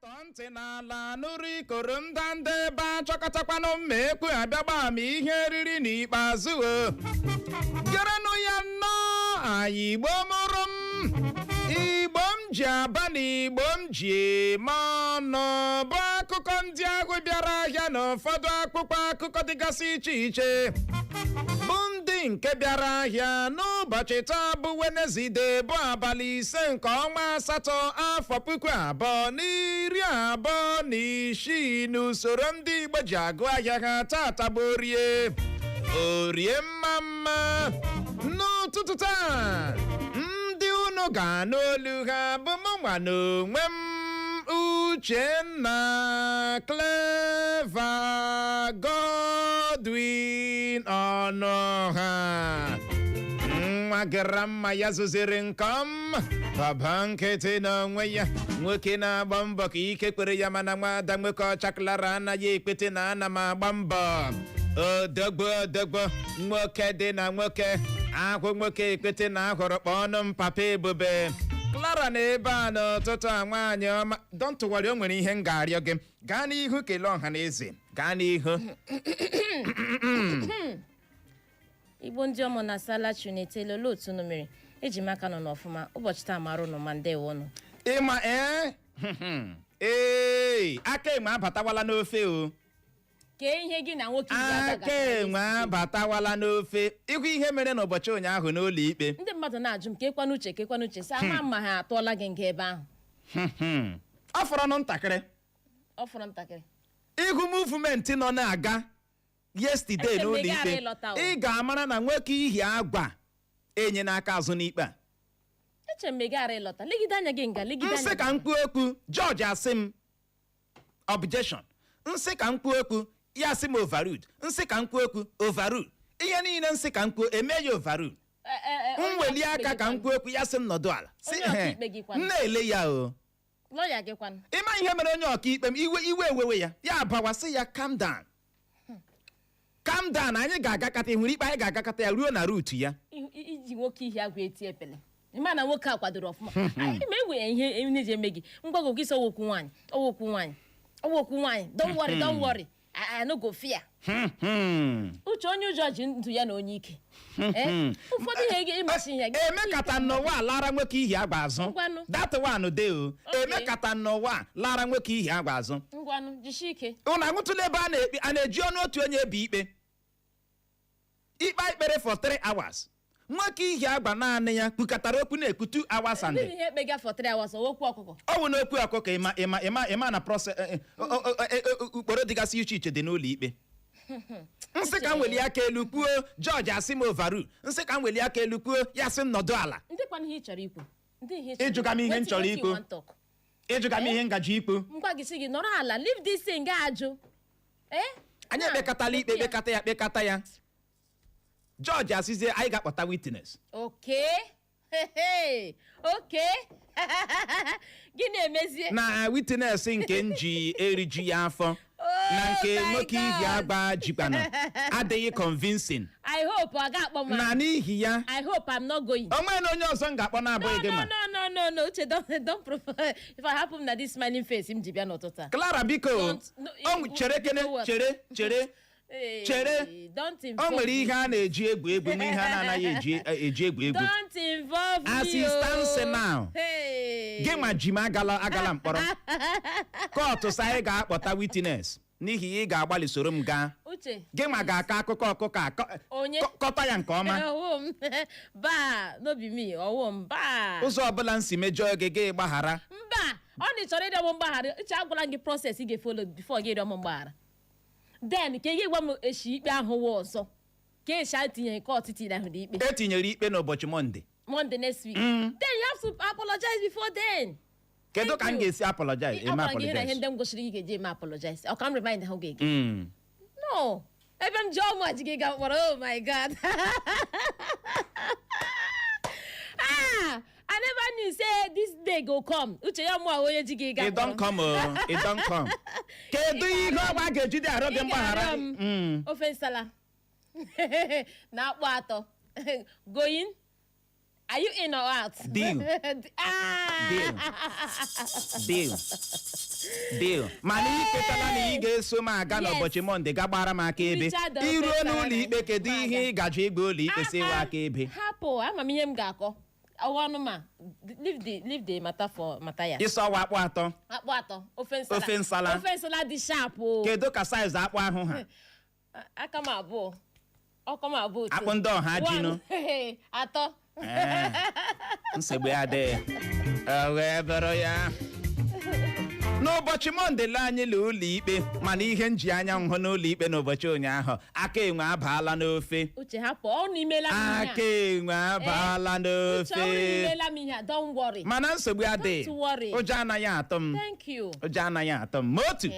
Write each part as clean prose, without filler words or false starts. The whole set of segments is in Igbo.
tọọ ntị n'ala nụrụ ikoro ndanda ebe a chọkọtakwanụ mma ekwe abịagba ma ihe eriri n'ikpeazụ gerenụ ya nnọọ anyị Igbo mụrụ m Igbo m ji aba na Igbo m ji eme ọnụ bụ akụkọ ndị ahụ bịara ahịa na ụfọdụ akpụkpọ akụkọ dịgasị iche iche bụ ndị nke bịara ahịa n'ụbọchị taa bụ Wenesde bụ abalị 5 nke ọnwa asatọ afọ 2026 n'usoro ndị Igbo ji agụ ahịa ha tata bụ orie mma n'ụtụtụ taa ndị unu ga-anụ olu ha bụ mụnwa n'onwe m Uchenna Clever Godwin Ọnụha nwa gara mma ya zụziri nkom baba nkịtị n'onwe ya nwoke na-agba mbọ ka ike kwere ya mana nwada nwoke ọchaklara anaghị ekpete na ana m agba mbọ odogbo nwoke dị na nwoke ahụ nwoke ekpete na ahụrụ kpọọnụ m papa Ebube Clara na ebe a n'ụtụtụ a nwaanyị ọma don't worry, o nwere ihe m ga-arịọ gị gaa n'ihu kelee ọha na eze gaa n'ihu Igbo ndị ọmụ na salachi na-etele otu unu mere eji m aka nọ n'ọfụma ụbọchị taa marụ nụ ma ndewo nụ ịma aka enwe abatawala n'ofe o kee ihe gị na nwoke aka enwe abatawala n'ofe ịhụ ihe mere n'ụbọchị ụnyaahụ n'ụlọ ikpe ndị mmadụ na-ajụ m kekwana uche sị ama mma ha atụọla gị nga ebe ahụ ọ fọrọ ntakịrị ịhụ muvumenti nọ na-aga yesterday n'ụlọ ikpe ị ga-amara na nwoke ihi agwa enye n'aka azụ n'ikpe a eche m gara ịlọta legide anya gị nga legide anya nsị ka m kwuo okwu George asị m objection nsị ka m kwuo okwu ya asị m overruled nsị ka m kwuo okwu overruled ihe niile nsị ka m kwuo eme ya overruled mweli aka ka m kwuo okwu ya sị m nọdụ ala m na-ele ya o lọya gị kwanụ ịma ihe mere onye ọkaikpe m iwe ewewe ya bawasị ya calm down anyị ga-agakọta ịhụrụ ikpe anyị ga-agakọta ya ruo na ruutu ya iji nwoke ihe agwa eti epele ịma na nwoke a kwadoro ọfụma ma enwe ihe na-eji eme gị mgbago gị sọ ọwokwu nwaanyị don't worry I no go fear uche onye ụjọ ji ndụ ya na onye ike ụfọdụ ihe ịmasị ya emekata n'ụwa lara nwoke ihi agba azụ that one dey o emekata n'ụwa lara nwoke ihi agba azụ ngwanụ jishi ike ụnụ aṅụtụla ebe a na-eji ọnụ otu onye ebe ikpe ikpere for 3 hours nwoke ihi agba naanị ya kpukọtara okwu na-ekwu 2 hours and ihe ekpega for 3 hours okwu ọkụkọ ọ bụ n'okwu ọkụkọ ịma na process ukporo dịgasị iche iche dị n'ụlọ ikpe nsị ka m weli aka elu kwuo George asị m overrule nsị ka m weli aka elu kwuo ya sị m nọdụ ala ịjụga m ihe m chọrọ ikwu ịjụga m ihe ngaji ikwu ngwa gị sị gị nọrọ ala leave this thing ga-ajụ anyị ekpekatala ikpe kpekata ya George asịzie anyị ga-akpọta witness okay gị na-emezie na witness nke m ji eriju ya afọ na nke nwoke ihi agba jikwana adịghị convincing. I hope ọ ga-akpọ m na n'ihi ya I hope I'm not going. O nwere onye ọzọ m ga-akpọ na-abụghị gị ma no Uche don't prefer if I happen na this smiling face m ji bịa n'ụtụtụ a. Clara biko chere o nwere ihe a na-eji egwu egwu na ihe a na-anaghị eji egwu egwu. Don't involve me. As it stands now, gị ma ji m agala mkpọrọ kọtụ sa anyị ga-akpọta witness n'ihi ị ga-agbalị soro m gaa gị ma ga-akọ akụkọ ọkụkọ kọta ya nke ọma ụzọ ọbụla m si mejọọ gị gị gbaghara mba ọ na ịchọrọ ịrịọ m mgbaghara uche agwala gị proses ị ga-efolo bifo gị ịrịọ m mgbaghara then ka ị gwa m echi ikpe ahụ wụ ọzọ ka echi atinyere nke ọtịtị ahụ dị ikpe etinyere ikpe n'ụbọchị Monday next week then you have to apologize before then. Kedu ka m ga-esi apologize? Eme apologize. Ihe ndị m gosiri gị ga-eji eme apologize. Ọ ka m remind ha oge. No. Ebe m jụọ mụ ajị ga kpọrọ oh my God. I never knew say this day go come. Uche ya mụ onye ji gị ga. It don't come. Kedu ihe ọgba ga-ejide arụ gị mgbaghara? Ofe nsala. Na akpụ atọ. Going Are you in or out? Deal. Deal. Mana iketala na ị ga-eso m aga n'ụbọchị Mọnde ga gbara m akaebe. Iruo n'ụlọ ikpe kedu ihe ị gaje ịgba ụlọ ikpe si wa akaebe? Hapụ, ama m ihe m ga-akọ. Ọnụ ma, leave the matter for Mataya. Ịsọwa akpụ atọ. Akpụ atọ, ofe nsala. Ofe nsala. Ofe nsala dị sharp o. Kedu ka size akpụ ahụ ha? Aka m abụọ. Ọkọ m abụọ. Akpụ ndị ọha jinụ. Atọ. Nsogbu adịghị. Wee bụrụ ya. N'ụbọchị Mọnde la anyị la ụlọ ikpe mana ihe nji anya nhụ n'ụlọ ikpe n'ụbọchị ụnyaahụ aka enwe abaala n'ofe. Uche hapụ ọ n'imela m ihe a. Aka enwe abaala n'ofe. Uche ọ n'imela m ihe a, don't worry. Mana nsogbu adịghị. Don't worry. Ụjọ anaghị atụ m. Thank you. Ụjọ anaghị atụ m. Ma otu ka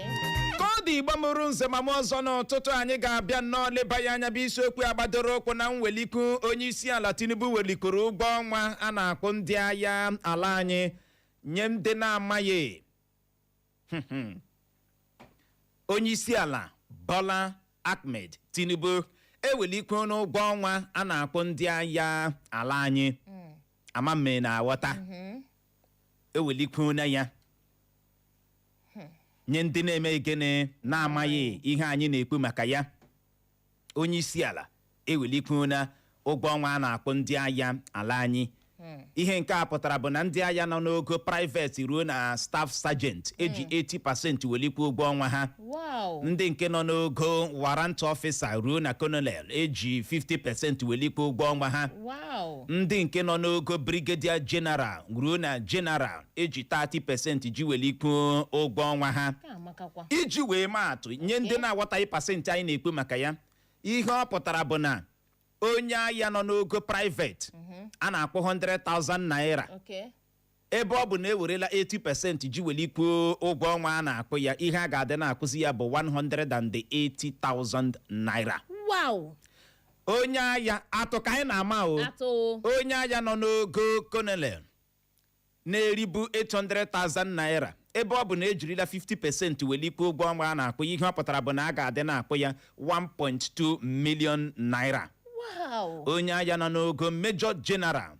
ọ dị Igbo mụrụ nze ma m ọzọ n'ụtụtụ anyị ga-abịa nnọọ leba ya anya bụ isiokwu agbadoro ụkwụ na Mwelikwu onyeisiala Tinubu welikwuru ụgwọ ọnwa a na-akwụ ndị agha ala anyị nye ndị na-amaghị. Onyeisiala Bola Ahmed Tinubu ewelikwu n'ụgwọ ọnwa a na-akwụ ndị agha ala anyị. Ama mme na aghọta. Ewelikwu na ya nye ndị na-eme gịnị na-amaghị ihe anyị na-ekwu maka ya. Onyeisiala ewelikwu na ụgwọ ọnwa a na-akwụ ndị agha ala anyị. Ihe nke a pụtara bụ na ndị agha nọ n'ogo private ruo na staff sergeant eji 80% welikwu ụgwọ ọnwa ha. Wow. Ndị nke nọ n'ogo warrant officer ruo na colonel eji 50% welikwu ụgwọ ọnwa ha. Wow. Ndị nke nọ n'ogo brigadier general ruo na general eji 30% ji welikwu ụgwọ ọnwa ha. Iji wee maa atụ nye ndị na-aghọtaghị pasentị anyị na-ekwu maka ya, ihe ọ pụtara bụ na onye agha nọ n'ogo private a na-akwụ 100,000 naira. Ebe ọ bụ na ewerela 80% ji welikwu ụgwọ ọnwa a na-akwụ ya, ihe a ga-adị na-akwụzi ya bụ 180,000 naira. Wow. Onye agha atụ ka anyị na-ama o. Onye agha nọ n'ogo colonel na-eribu 800,000 naira. Ebe ọ bụ na ejirila 50% welikwu ụgwọ ọnwa a na-akwụ, ihe ọ pụtara bụ na a ga-adị na-akwụ ya 1.2 million naira. Wow. Onye agha nọ n'ogo Major General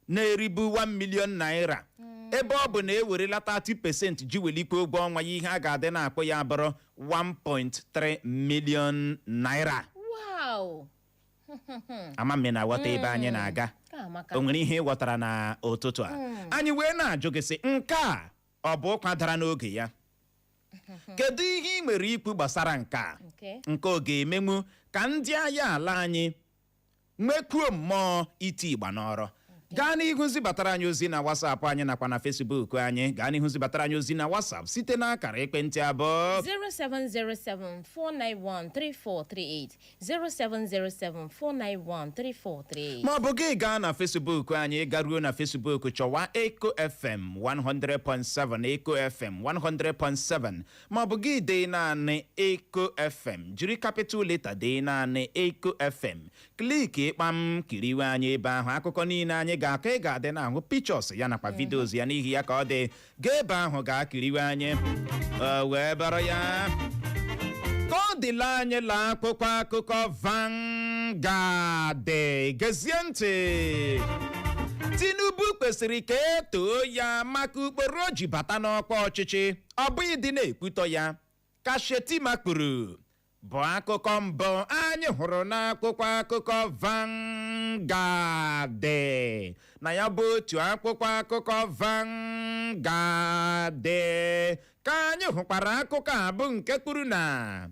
na-eribu 1 million naira. Ebe ọ bụ na ewerela 30% ji welikwu ụgwọ ọnwa ya, ihe a ga-adị na-akwụ ya bụrụ 1.3 million naira. Wow. Ama m na aghọta ebe anyị na-aga. O nwere ihe ị ghọtara na ụtụtụ a. Anyị wee na-ajụ gị sị nke a ọ bụ ụkwa dara n'oge ya? Kedu ihe ị nwere ikwu gbasara nke a? Nke ọ ga-emenwu ka ndị agha ala anyị nwekwuo mmụọ iti ịgba n'ọrụ. Gaa n'ihu zibatara anyị ozi na WhatsApp anyị nakwa na Facebook anyị. Gaa n'ihu zibatara anyị ozi na WhatsApp site n'akara ekwentị abụọ 0707-491-3438 0707-491-3438. ma ọ bụ gị gaa na Facebook anyị, garuo na Facebook chọwa Eko FM 100.7 Eko FM 100.7 ma ọ bụ gị dee naanị Eko FM, jiri capital letter dee naanị Eko FM, klik ịkpam kiriwe anyị ebe ahụ. Akụkọ niile anyị ga-akọ ị ga-adị na-ahụ pictures ya nakwa videos ya, n'ihi ya ka ọ dị gaa ebe ahụ ga-akiriwe anyị wee bụrụ ya ka ọ dịla anyị la akwụkwọ akụkọ Vanguard. Gezie ntị. Tinubu kwesịrị ka etoo ya maka ụkpụrụ o ji bata n'ọkwa ọchịchị, ọ bụghị dị na-ekwutọ ya ka Shetima kwuru. Bụ akụkọ mbụ anyị hụrụ n'akwụkwọ akụkọ Vanguard. Na ya bụ otu akwụkwọ akụkọ Vanguard ka anyị hụkwara akụkọ a bụ nke kwuru na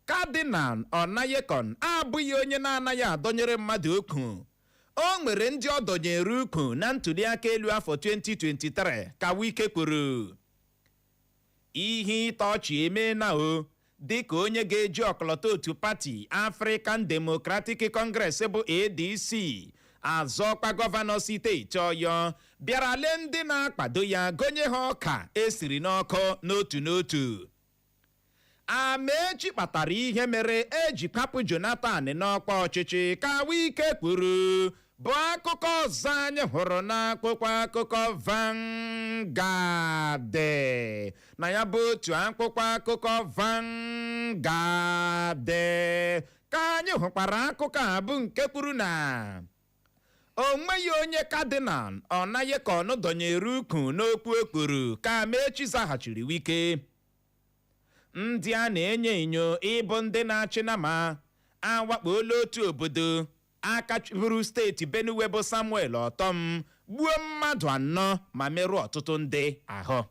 Cardinal Onayekon abụghị onye na-anaghị adọnyere mmadụ okwu. O nwere ndị ọ dọnyere ukwu na ntụliaka elu afọ 2023 ka Wike kwuru. Ihe ịtọ ọchị eme na o dịka onye ga-eji ọkọlọtọ otu pati African Democratic Congress bụ ADC azọkwa gọvanọ steeti Ọyọ bịara lee ndị na-akpado ya gonye ha ọka esiri n'ọkụ n'otu n'otu. Amaechi kpatara ihe mere eji kwapụ Jonathan n'ọkwa ọchịchị ka Wike kwuru. Bụ akụkọ ọzọ anyị hụrụ n'akwụkwọ akụkọ Vanguard. Na ya bụ otu akwụkwọ akụkọ Vanguard ka anyị hụkwara akụkọ a bụ nke kwuru na o nweghị onye kadinal ọ naghị ka ọnụ dọnyere ukwu n'okwu ekwuru ka Amaechi zaghachiri Wike. Ndị a na-enyo enyo ịbụ ndị na-achị na ma awakpola otu obodo aka chịburu steeti Benue bụ Samuel Otom gbuo mmadụ 4 ma merụọ ọtụtụ ndị ahụ.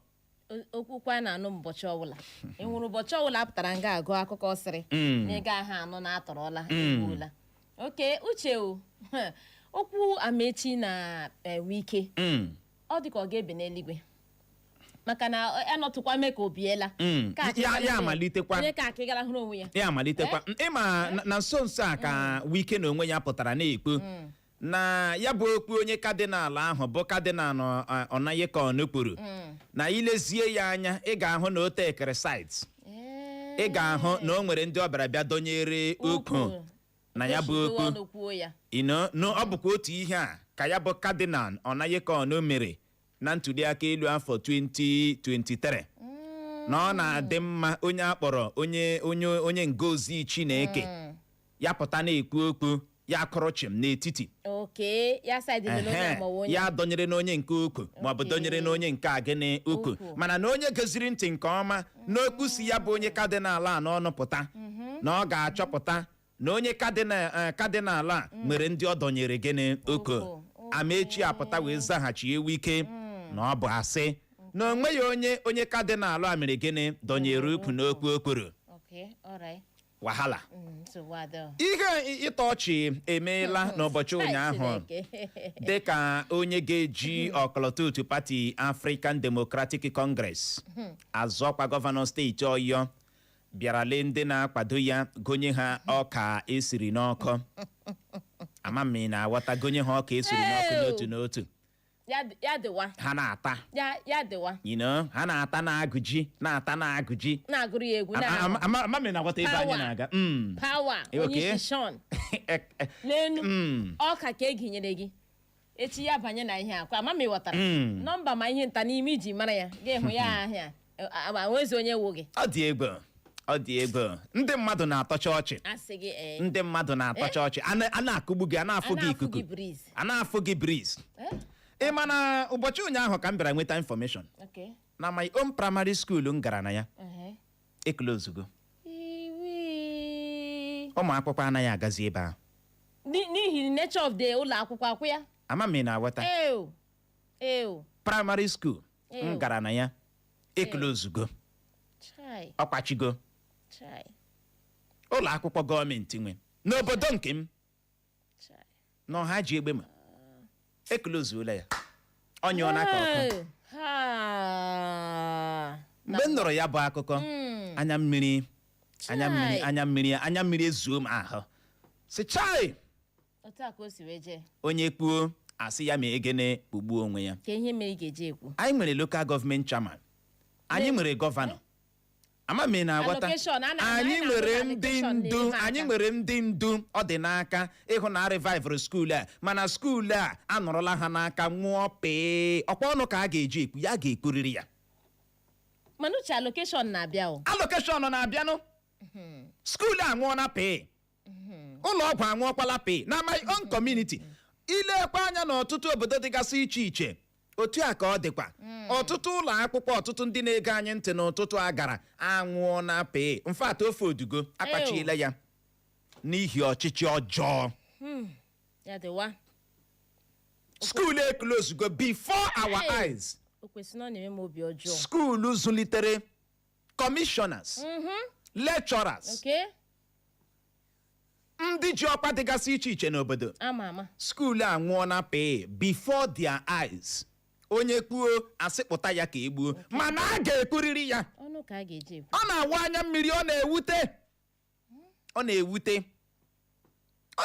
Okwukwa na anụ ụbọchị ọbụla ịnwụrụ ụbọchị ọbụla pụtara nga agụ akụkọ sịrị na ịga aha anụ na-atọrọla egbuola. Oke uche okwu Amaechi na Wike ọ dị ka ọ ga-ebe n'eluigwe maka na anọtụkwa mee ka obiela ya amalitekwa onye ka akịgara hụrụ onwe ya ya amalitekwa ịma na nso nso a ka Wike na onwe ya pụtara na-ekwu na ya bụ okwu onye kadinal ahụ bụ kadinal Onayekon kwuru na ilezie ya anya ị ga-ahụ na o tekere site ị ga-ahụ na o nwere ndị ọbịara bịa dọnyere okwu na ya bụ okwu ọ bụkwa otu ihe a ka ya bụ kadinal Onayekon mere na ntuliaka elu afọ 2023 na ọ na-adị mma onye akpọrọ onye ngozi Chineke ya pụta na-ekwu okwu ya kụrụ chim n'etiti ya dọnyere n'onye nke ukwu maọbụ dọnyere n'onye nke agịnị ukwu mana na onye goziri ntị nke ọma n'okwu si ya bụ onye kadinal a n'ọnụ pụta na ọ ga-achọpụta na onye kadinal a nwere ndị ọ dọnyere gịnị ukwu. Amaechi apụta wee zaghachi Wike na ọ bụ asị na o nweghị onye kadinal a mere gịnị dọnyere ukwu n'okwu okporo wahala. Ihe ịtọ ọchị emeela n'ụbọchị ụnyaahụ dịka onye ga-eji ọkọlọtọ otu pati African Democratic Congress azọkwa gọvanọ steeti Ọyọ bịara lee ndị na-akwado ya gonye ha ọka esiri n'ọkụ. Ama m na aghọta gonye ha ọka esiri n'ọkụ n'otu n'otu ha na-ata ha na-ata na-agụji na-ata na-agụji na-agụrụ ya egwu ama m na aghọta ebe anyị na-aga onye Shon n'enu ọka ka eginyere gị echi ya banye na ihe akwa ama m ịghọtara nọmba ma ihe nta n'ime iji mara ya ga-ehụ ya ahịa nwezi onye wu gị. Ọ dị egwu ndị mmadụ na-atọcha ọchị ndị mmmadụ na-atọcha ọchị a na-akụgbu gị a na-afụ gị ikuku a na-afụ gị briz. Ị ma na ụbọchị ụnyaahụ ka m bịara nweta information na my own primary school m gara na ya eklozugo ụmụ akwụkwọ anaghị agazi ebe ahụ n'ihi nature of the ụlọ akwụkwọ akwụ ya. Ama m na aghọta primary school m gara na ya eklozugo ọkwachigo ụlọ akwụkwọ gọọmenti nwe n'obodo nke m na ha ji egbe ma eklozuola ya ọnyụọ n'aka ọkụ. Mgbe m nụrụ ya bụ akụkọ anya mmiri ezuo m ahụ si chai onye kpuo asị ya ma egene kpugbuo onwe ya. Anyị nwere local government chairman, anyị nwere gọvanọ, ama m na aghọta anyị nwere ndị ndu ọ dị n'aka ịhụ na revival skuul a mana skuul a anọrọla ha n'aka nwụọ pee ọkwa ọnụ ka a ga-eji ekwu ya ga-ekwuriri ya mana uche allocation na-abịanụ skuul a nwụọna pee ụlọ ọgwụ anwụọkwala pee na my own community. Ilekwa anya n'ọtụtụ obodo dịgasị iche iche otu a ka ọ dịkwa ọtụtụ ụlọ akwụkwọ ọtụtụ ndị na-ege anyị ntị n'ụtụtụ a gara anwụọ na pee mfat ofe odugo akpachiela ya n'ihi ọchịchị ọjọọ. School eklozugo before our eyes. School zụlitere commissioners, lecturers, ndị ji ọkwa dịgasị iche iche n'obodo. School a nwụọ na pee before their eyes. Onye kwuo asịpụta ya ka egbuo mana a ga-ekwuriri ya. Ọ na-awa anya mmiri, ọ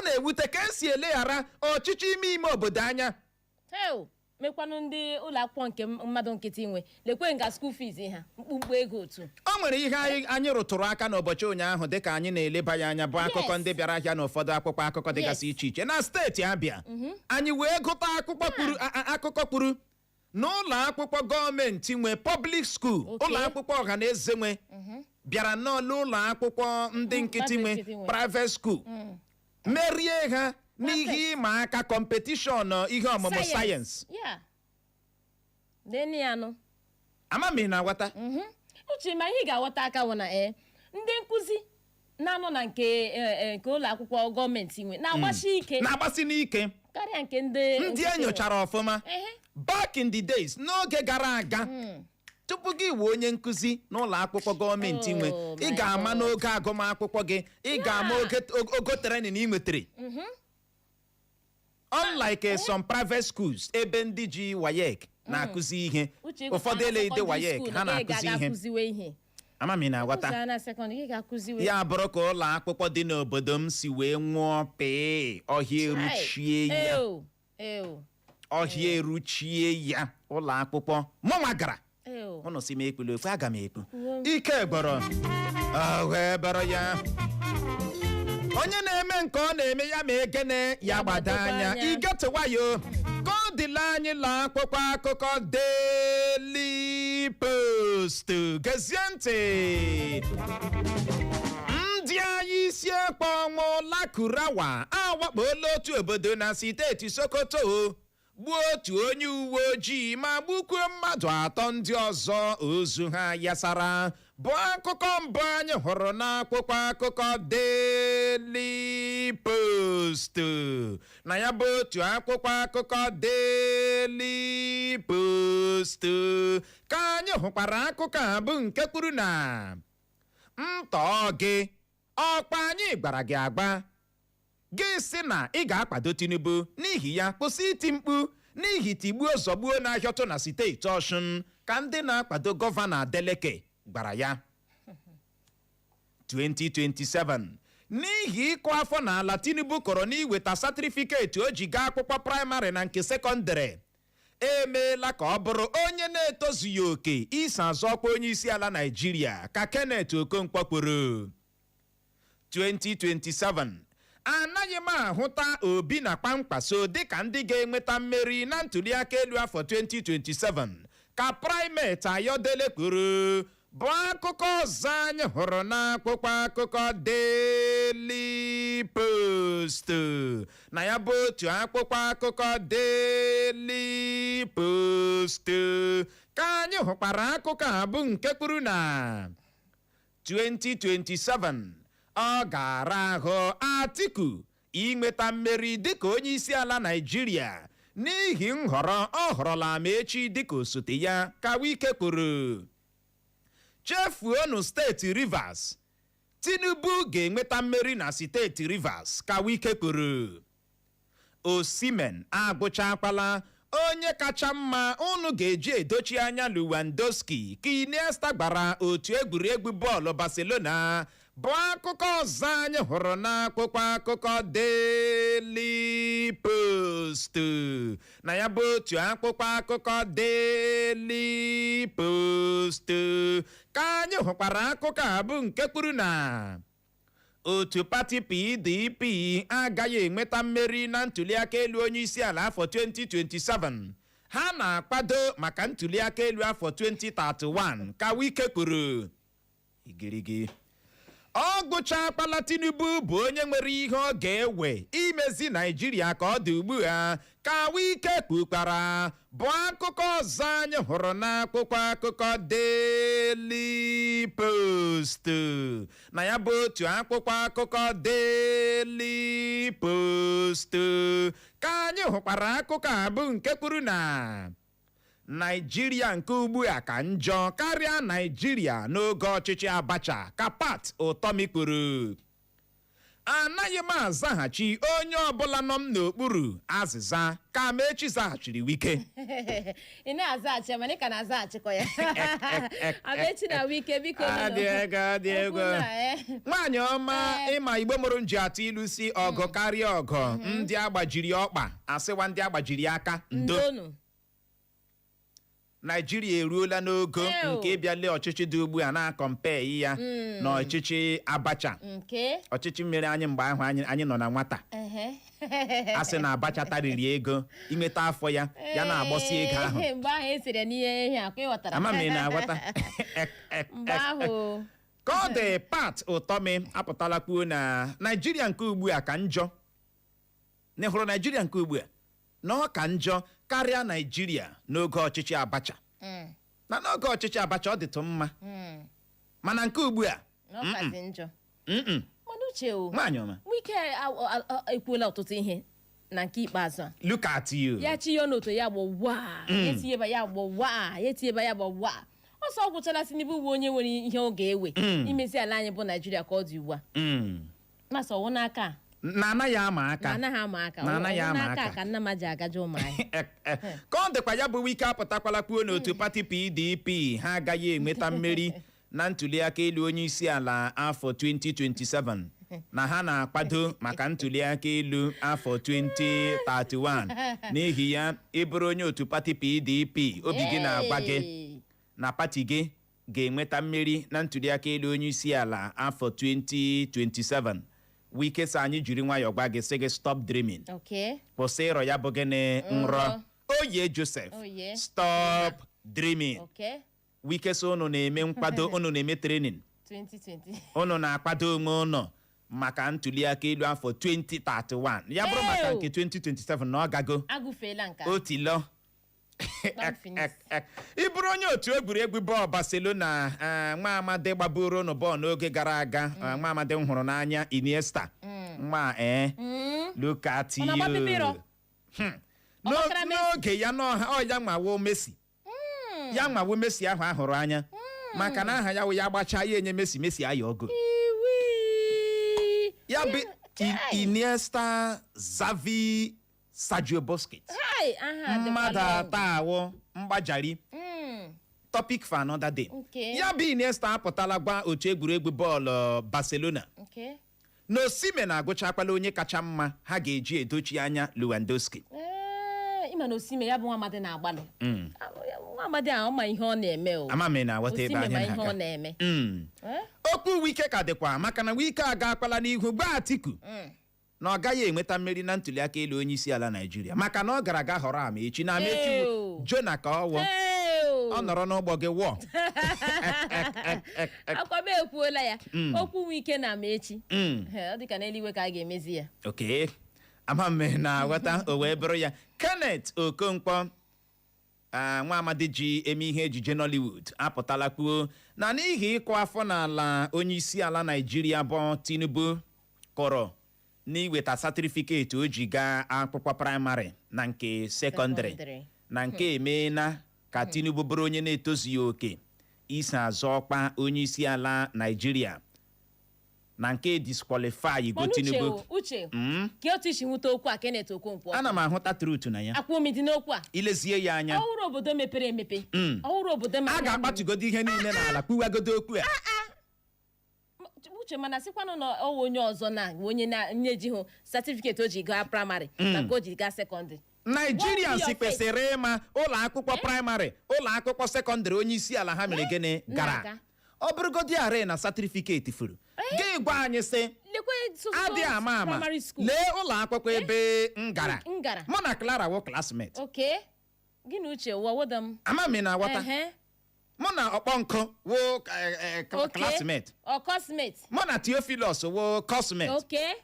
na-ewute ka esi eleghara ọchịchị ime obodo anya. Mekwanụ ndị ụlọ akwụkwọ nke mmadụ nkịtị nwe lekwe nga school fees ha mkpumkpu ego otu. O nwere ihe anyị rụtụrụ aka n'ụbọchị ụnyaahụ dịka anyị na-eleba ya anya bụ akụkọ ndị bịara ahịa n'ụfọdụ akwụkwọ akụkọ dịgasị iche iche na steeti Abịa. Anyị wee gụta akụkọ kwuru n'ụlọ akwụkwọ gọọmenti nwe public school, ụlọ akwụkwọ ọha na eze nwe bịara n'ụlọ akwụkwọ ndị nkịtị nwe private school merie ha n'ihe ịma aka competition ihe ọmụmụ sayensị ya deni ya nụ amami na aghọta uche ma ihe ị ga-aghọta aka bụ na ndị nkụzi na-anọ na nke ụlọ akwụkwọ gọọmenti nwe na-agbasi n'ike karịa nke ndị enyochara ọfụma back in the days n'oge gara aga tupu gị wee onye nkụzi n'ụlọ akwụkwọ gọọmenti nwe ị ga-ama n'oge agụmakwụkwọ gị ị ga-ama ogo training ị nwetere unlike some private schools ebe ndị ji WAEC na-akụzi ihe ụfọdụ eleghịde WAEC ha na-akụzi ihe amami na-aghọta ya bụrụ ka ụlọ akwụkwọ dị n'obodo m si wee nwụọ pee ọhịa eruchie ya ụlọ akwụkwọ mụnwa gara ụnụ si m ekpulu ekwe aga m ekpu ike gbọrọ wee bọrọ ya onye na-eme nke ọ na-eme ya ma egene ya gbada anya igetewayo ka ọ dịla anyị la akwụkwọ akụkọ Daily Post gezie ntị ndị anyị ISIOKWU ọnwụla Kurawa awakpola otu obodo na steeti Sokoto gbuo otu onye uwe ojii ma gbukwuo mmadụ 3 ndị ọzọ ozu ha yasara bụ akụkọ mbụ anyị hụrụ n'akwụkwọ akụkọ Daily Post na ya bụ otu akwụkwọ akụkọ Daily Post ka anyị hụkwara akụkọ a bụ nke kwuru na ntọ gị ọkpa anyị gbara gị agba gị sị na ị ga-akwado Tinubu n'ihi ya kwụsị iti mkpu n'ihi tigbuo zọgbuo na-ahịọtụ na steeti Ọshụn ka ndị na-akwado gọvanọ Adeleke gbara ya 2027 n'ihi ịkụ afọ n'ala Tinubu kọrọ n'iweta satrifiketi o ji gaa akwụkwọ praịmarị na nke sekọndịrị emeela ka ọ bụrụ onye na-etozughị oke iso azọ ọkwa onyeisiala Naịjirịa ka Kenneth Okonkwo kwuru 2027 anaghị m ahụta Obi na Kpamkpaso dịka ndị ga-enweta mmeri na ntuliaka elu afọ 2027 ka Primate Ayodele kwuru bụ akụkọ ọzọ anyị hụrụ n'akwụkwọ akụkọ Daily Post na ya bụ otu akwụkwọ akụkọ Daily Post ka anyị hụkwara akụkọ a bụ nke kwuru na 2027 ọ ga-ara ahụ Atiku inweta mmeri dịka onye isi ala Naịjirịa n'ihi nhọrọ ọ họrọla Amaechi dịka osote ya ka Wike kwuru chefuonu steeti Rivers Tinubu ga-enweta mmeri na steeti Rivers ka Wike kwuru Osimhen agụchakwala onye kacha mma unu ga-eji edochi anya Lewandowski ka Iniesta gbara otu egwuregwu bọọlụ Barcelona bụ akụkọ ọzọ anyị hụrụ n'akwụkwọ akụkọ Daily Post na ya bụ otu akwụkwọ akụkọ Daily Post ka anyị hụkwara akụkọ a bụ nke kwuru na otu pati PDP agaghị enweta mmeri na ntuliaka elu onyeisiala afọ 2027 ha na-akwado maka ntuliaka elu afọ 2031 ka Wike kwuru igirigi ọ gụchakwala Tinubu bụ onye nwere ihe ọ ga-ewe imezi Naịjirịa ka ọ dị ugbu a ka Wike kwukwara bụ akụkọ ọzọ anyị hụrụ n'akwụkwọ akụkọ Daily Post na ya bụ otu akwụkwọ akụkọ Daily Post ka anyị hụkwara akụkọ a bụ nke kwuru na Naịjirịa nke ugbu a ka njọ karịa Naịjirịa n'oge ọchịchị Abacha ka Pat Utomi kwuru anaghị m azaghachi onye ọbụla nọ m n'okpuru azịza ka Amaechi zaghachiri Wike ị na-azaghachi mana ị ka na-azaghachikọ ya Amaechi na Wike biko adị ego nwaanyị ọma ịma Igbo mụrụ nji atụ ilu si ọgụ karịa ọgụ ndị agbajiri ọkpa asịwa ndị agbajiri aka ndo Naịjirịa eruola n'ogo nke ịbịale ọchịchị dị ugbu a na-akọmpe ya na ọchịchị Abacha ọchịchị mmiri anyị mgbe ahụ anyị nọ na nwata a sị na Abacha tariri ego imeta afọ ya na-agbọsi ego ahụ ama m ị na-aghọta ka ọ dị Pat Utomi apụtala kwuo na Naịjirịa nke ugbu a ka njọ na hụrụ Naijiria nke ugbu a na ọ ka njọ karịa Naijiria n'oge ọchịchị Abacha na n'oge ọchịchị Abacha ọ dịtụ mma mana nke ugbu a n'ọkazi njọ mana uche nwaanyị ọma Wike ekwuola ọtụtụ ihe na nke ikpeazụ a look at you ya chi ya n'oto ya gbọwa ya tinyeba ya gbọwa ya tinyeba ya gbọwa ọsọ ọ gwụchala Tinubu bụ onye nwere ihe ọ ga-ewe imezi ala anyị bụ Naijiria ka ọ dị ugbu a masị ọwụ n'aka na anaghị ama aka anaghị ama aka na anaghị ama aka ka nna ma ji agaje ụmụ anyị ka ọ dịkwa ya bụ Wike apụtakwala kwuo n'otu pati PDP ha agaghị enweta mmeri na ntuliaka elu onyeisiala afọ 2027 na ha na-akwado maka ntuliaka elu afọ 2031 n'ihi ya ịbụrụ onye otu pati PDP obi gị na-agwa gị na pati gị ga-enweta mmeri na ntuliaka elu onyeisiala afọ 2027 Wike sị anyị jiri nwayọọ gwa gị sị gị stop dreaming kwụsị ịrọ ya bụ gịnị nrọ oye Joseph stop dreaming Wike sị unu na-eme nkwado unu na-eme training 2020 unu na-akwado onwe unu maka ntuliaka elu afọ 2031 ya bụrụ maka nke 2027 na ọ gago agụfeela nka otilo ị bụrụ onye otu egwuregwu bọọlụ Barcelona nwa amadi gbaburu unu bọọlụ n'oge gara aga nwa amadi m hụrụ n'anya Iniesta nwa look at you n'oge ya n'ọha ya nwawo Messi ya nwawo Messi ahụ ahụrụ anya maka na aha ya wụ ya gbachaa ya enye Messi aya ogo ya bụ Iniesta Xavi Sergio Busquets mmadụ atọ awụ mgbajari topic for another day ya bụ Iniesta apụtala gwa otu egwuregwu bọọlụ Barcelona na Osimhen na-agụchakwala onye kacha mma ha ga-eji edochi anya Lewandowski ịma na Osimhen ya bụ nwa amadi na-agbalị nwa amadi ahụ ma ihe ọ na-eme o amame na-aghọta ebe anya ihe ọ na-eme okwu Wike ka dịkwa maka na Wike agakwala n'ihu gba Atiku na ọ gaghị enweta mmeri na ntuliaka elu onyeisiala Naijiria maka na ọ gara aga họrọ Amaechi na Amaechi Jona ka ọ nọrọ n'ụgbọ gị wụọ akwabe ekwuola ya okwu Wike na Amaechi ọ dịka n'eluigwe ka a ga-emezi ya okay amamme na-aghọta o wee bụrụ ya Kenneth Okonkwo nwa amadi ji eme ihe ejije Nollywood apụtala kwuo na n'ihi ịkụ afọ n'ala onyeisiala Naijiria bụ Tinubu kọrọ n'iweta satirifiketi o ji gaa akwụkwọ praịmarị na nke sekọndịrị na nke emeela ka Tinubu bụrụ onye na-etozughị oke isi azọ ọkpa onyeisiala Naijiria na nke disqualify go Tinubu uche ka otu isi nwute okwu a Kenneth Okonkwo ana m ahụta truth na ya akwụmidi n'okwu a ilezie ya anya ọhụrụ obodo mepere emepe ọhụrụ obodo a ga-akpatugodo ihe niile n'ala kpụwagodo okwu a uche mana sikwanụ na ọwụ onye ọzọ na onye na-ejighị certificate o ji gaa praịmarị na nke o ji gaa sekọndịrị Nigerians kwesịrị ịma ụlọ akwụkwọ praịmarị ụlọ akwụkwọ sekọndịrị onyeisiala ha mere gịnị gara ọ bụrụgodi are na certificate furu gị gwa anyị sị adị ama lee ụlọ akwụkwọ ebe m gara mụ na Clara wụ classmate gị na uche wọwoda m amami na aghọta mụ na Ọkpọnkụ wụ classmate mụ na Theophilus wụ cosmate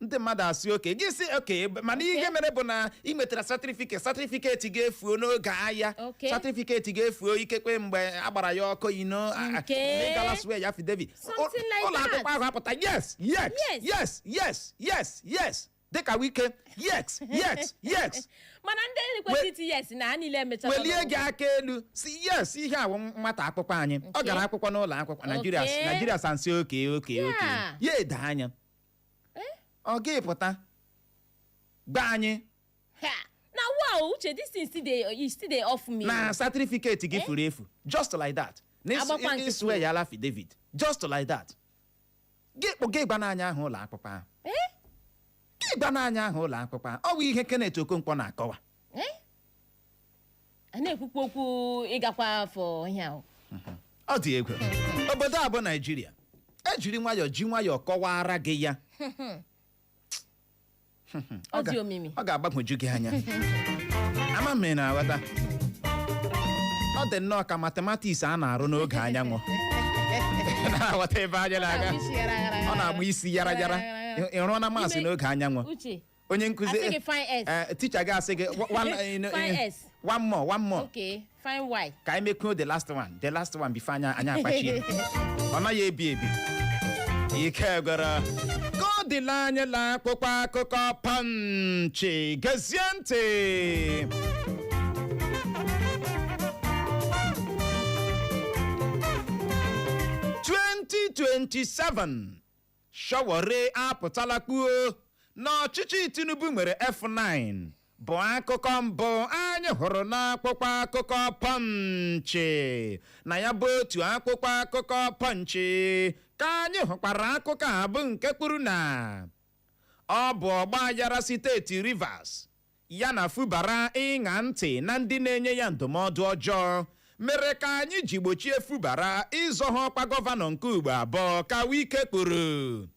ndị mmadụ asị oke gị sị oke mana ihe mere bụ na ị nwetara certificate ga-efuo n'oge ahịa certificate ga-efuo ikekwe mgbe agbara ya ọkụ galaswe ya affidavit ụlọ akwụkwọ ahụ apụta yes dịka Wike yes mana ndị kwesịrị iti yes na ha niile emechara welie gị aka elu si yes ihe a nwata akwụkwọ anyị ọ gara akwụkwọ n'ụlọ akwụkwọ Nigeria sansi oke ya ede anya ọ ga-epụta gba anyị na wow uche this thing still dey off me na certificate gị furu efu just like that swear ya affidavit just like that gị gba n'anya ahụ ụlọ akwụkwọ ahụ gị gba n'anya ahụ ụlọ akwụkwọ ahụ ọ bụ ihe Kenneth Okonkwo na-akọwa a na-ekwukwu okwu ịgakwa afọ ihe ahụ ọ dị egwu obodo a bụ Naijiria ejiri nwayọọ ji nwayọọ kọwara gị ya ọ dị omimi ọ ga-agbagwoju gị anya ama m na aghọta ọ dị nnọọ ka mathematics a na-arụ n'oge anyanwụ na-aghọta ebe anya na-aga ọ na-agba isi yara ịrụọ na masị n'oge anyanwụ onye nkụzi Asị gị fine S. teacher gị asị gị Fine S. one more. Okay, fine Y. Ka anyị mekwuo the last one before anyị akpachi ọ naghị ebi ike gwara ka ọ dịla anyị la akpụkpọ akụkọ Punch gezie ntị 2027 Shawore apụtala kwuo n'ọchịchị Tinubu nwere F9 bụ akụkọ mbụ anyị hụrụ n'akwụkwọ akụkọ Punch na ya bụ otu akwụkwọ akụkọ Punch ka anyị hụkwara akụkọ a bụ nke kwuru na ọ bụ ọgbaghara steeti Rivers ya na Fubara ịṅa ntị na ndị na-enye ya ndụmọdụ ọjọọ mere ka anyị ji gbochie Fubara ịzọ ọkwa gọvanọ nke ugbo abụọ ka Wike kwuru.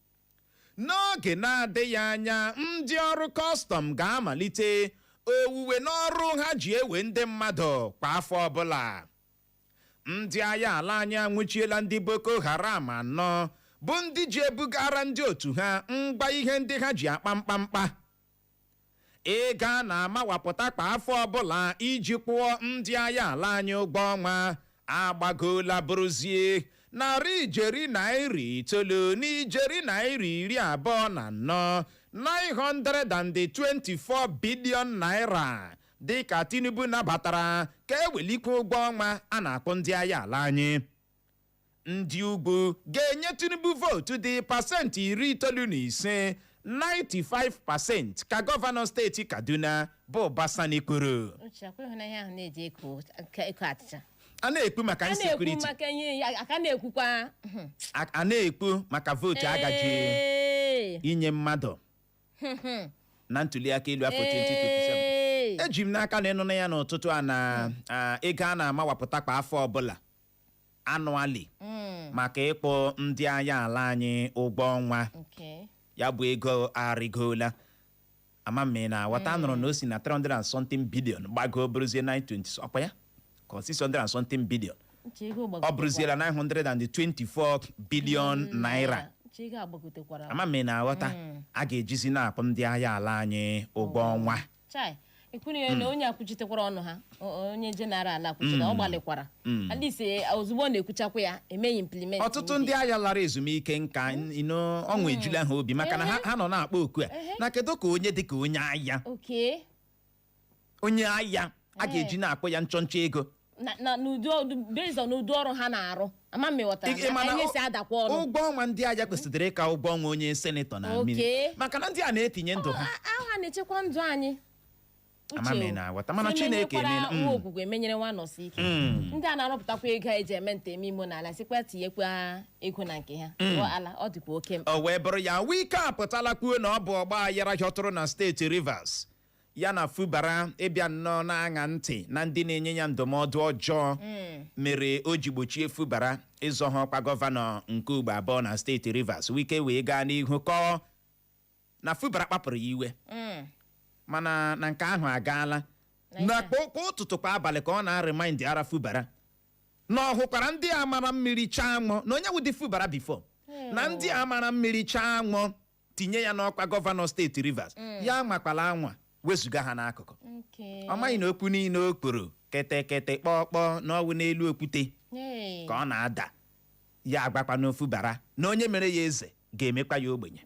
N'oge na-adịghị anya ndị ọrụ kọstọm ga-amalite owuwe n'ọrụ ha ji ewe ndị mmadụ kwa afọ ọbụla. Ndị agha ala anyị anwụchiela ndị Boko Haram 4 bụ ndị ji ebugara ndị otu ha ngwa ihe ndị ha ji akpa mkpamkpa. Ego a na-amawapụta kwa afọ ọbụla iji kwụọ ndị agha ala anyị ụgwọ ọnwa agbagola bụrụzie $924 924 billion naira dịka Tinubu nabatara ka ewelikwu ụgwọ ọnwa a na-akpọ ndị agha ala anyị. Ndị ugwu ga-enye Tinubu vootu dị pasentị 95 95% ka gọvanọ steeti Kaduna bụ Basani kwuru. A na-ekwu maka insecurity. A na-ekwu maka vootu agaji inye mmadụ na ntuliaka elu afọ 2027. Eji m n'aka na ịnụ na ya n'ụtụtụ a na ego a na-amawapụta kwa afọ ọbụla annually maka ịkpọ ndị agha ala anyị ụgwọ ọnwa. Ya bụ ego arịgola amame na wata nụrụ na o si na 300 and something billion gbago bụrụzie 920 ọkwa ya ka 600 and something billion ọ bụrụziela 924 billion naira. Amame na aghọta a ga-ejizi na-akpọ ndị agha ala anyị ụgwọ ọnwa. Ikwunye na onye akwuchitekwara ọnụ ha onye general akwuchita ọ gbalikwara alise ozugbo na-ekwuchakwa ya emeghị implement. Ọtụtụ ndị agha lara ezumike nka ọnwụ ejula ha obi maka na ha nọ na-akpọ oku a na kedu ka onye dịka onye agha onye agha a ga-eji na-akpọ ya nchọnchọ ego na based on ụdị ọrụ ha na-arụ ama mmewata anyị si adakwa ọrụ. Ụgwọ ọnwa ndị agha kwesịrị ka ụgwọ ọnwa onye senetọ na mmiri maka na ndị a na-etinye ndụ ha agha na-echekwa ndụ anyị. Amame na wata mana Chineke ogwugwe emenyere nwa nọsi ike ndị a na-arụpụtakwa ego eji eme nteme imo n'ala sikwa tinyekwa ego na nke ha ala ọ dịkwa oke mkpa. O wee bụrụ ya Wike apụtala kwuo na ọ bụ ọgbaghara hịọtụrụ na steeti Rivers ya na Fubara ịbịa nnọọ na-aṅa ntị na ndị na-enye ya ndụmọdụ ọjọọ mere o ji gbochie Fubara ịzọ ha ọkwa gọvanọ nke ugbo abụọ na steeti Rivers. Wike wee gaa n'ihu kọọ na Fubara kpapụrụ ya iwe mana na nke ahụ agaala na kwa ụtụtụ kwa abalị ka ọ na-remind ara Fubara na ọ hụkwara ndị a mara mmiri chaa aṅụ na onye wụdị Fubara bifo na ndị a mara mmiri chaa aṅụ tinye ya n'ọkwa gọvanọ steeti Rivers ya makwala anwa wezụga ha n'akụkụ. Ọ maghị na okwu niile o kporo kete kpọkpọ n'ọwụ n'elu okwute ka ọ na-ada ya agbakwa n'Fubara na onye mere ya eze ga-emekwa ya ogbenye.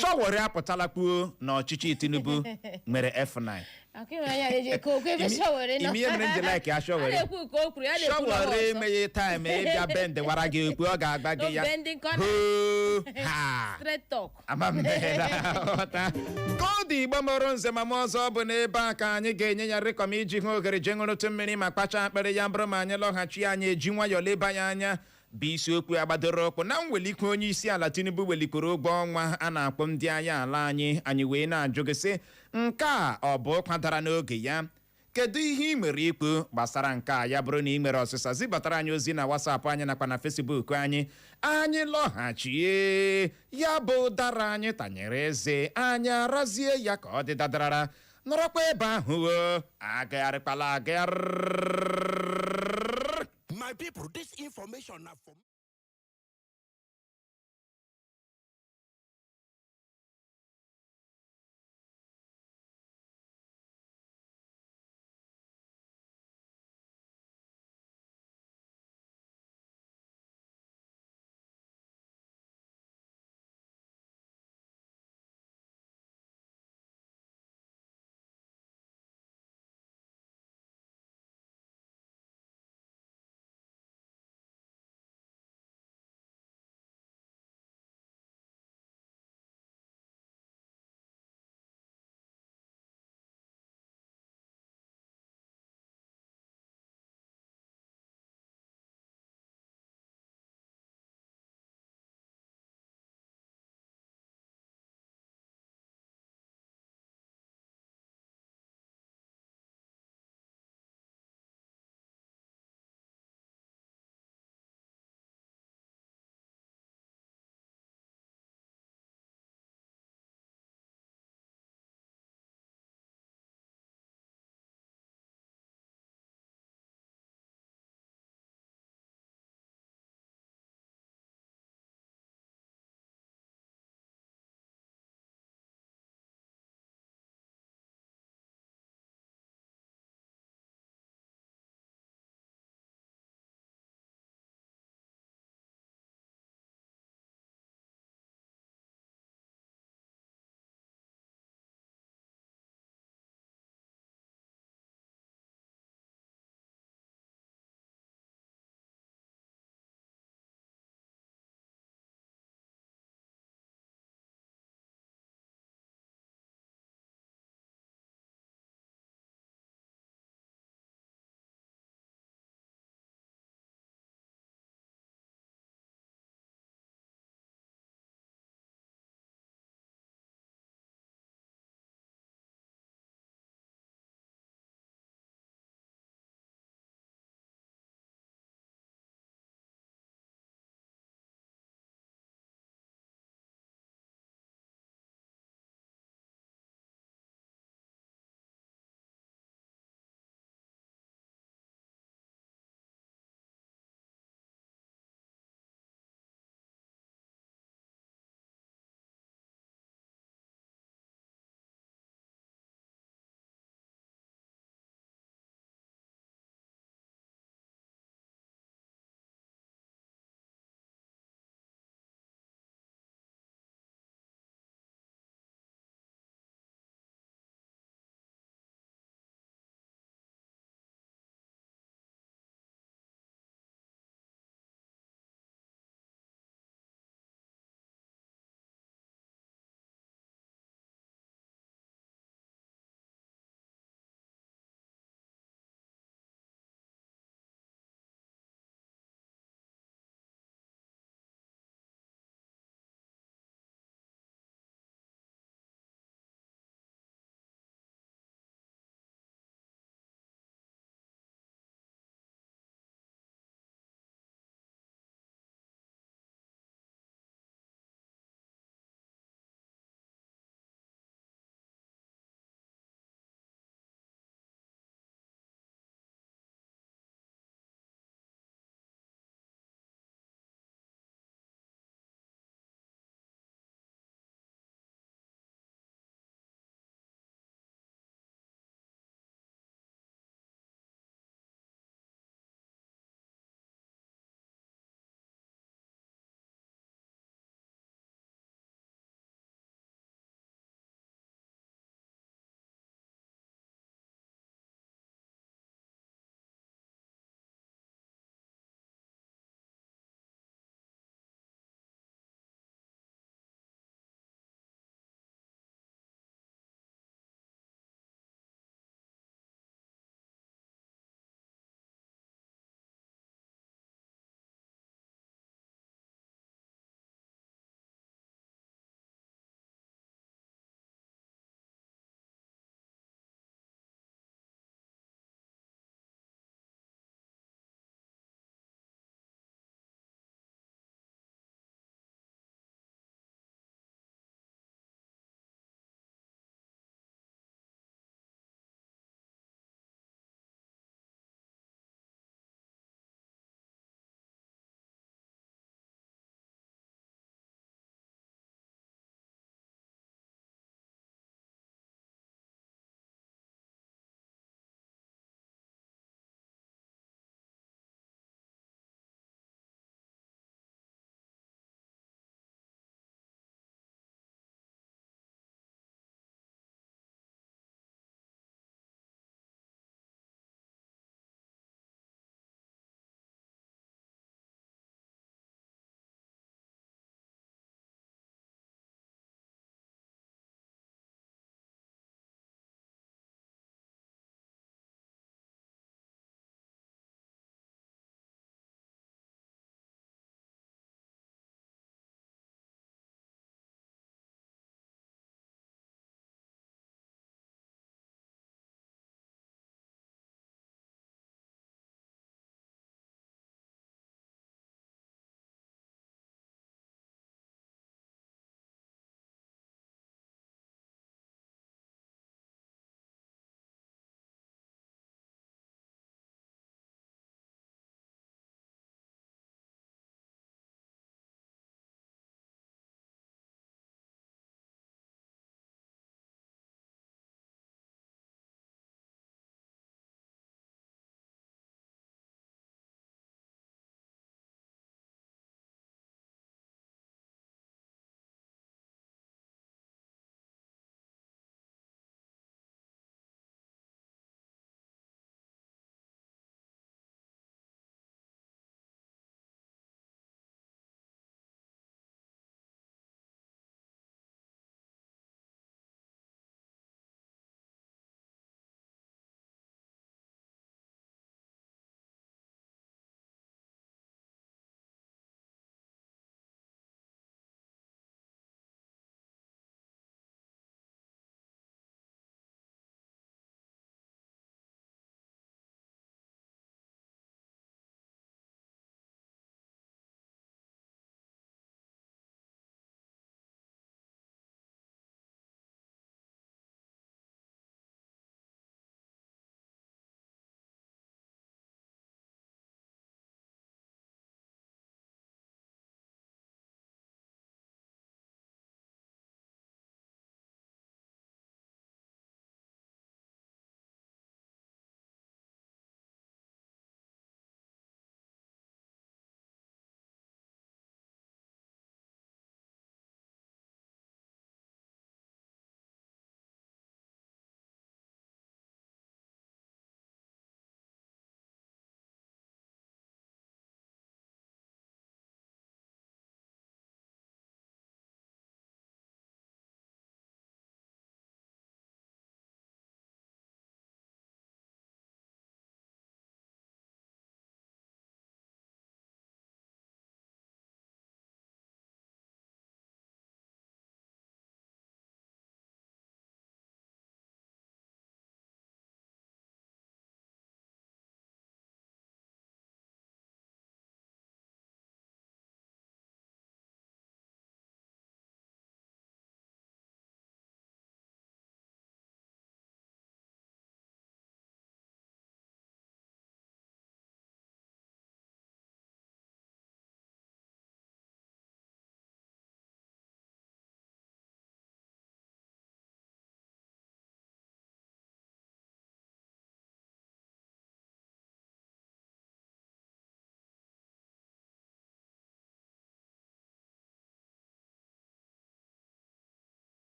Shawore apụtala kwuo na ọchịchị Tinubu nwere F9. Ime mere nje like ya Shawore. Shawore emeghe time ịbịa bend wara gị okwu ọ ga-agba gị ya. Kọdụ Igbo mụrụ nze ma ọzọ bụ n'ebe a ka anyị ga-enye ya rịkọm iji hụ oghere je ṅụrụtụ mmiri ma kpacha akpịrị ya bụrụ ma anyị lọghachi anyị eji nwayọọ leba ya anya bụ isiokwu agbadoro ọkpụ na Mwelikwu onyeisiala Tinubu welikwuru ụgwọ ọnwa a na-akpọ ndị agha ala anyị wee na-ajụ gị sị nke a ọ bụ kwadara n'oge ya. Kedu ihe ị nwere ikwu gbasara nke a? Ya bụrụ na ị nwere ọsịsa zibatara anyị ozi na WhatsApp anyị nakwa na Facebook anyị lọghachie ya bụ dara anyị tanyere eze anyị arazie ya ka ọ dị dadarara nọrọkwa ebe ahụ agagharịkwala agagharị. My people, this information now from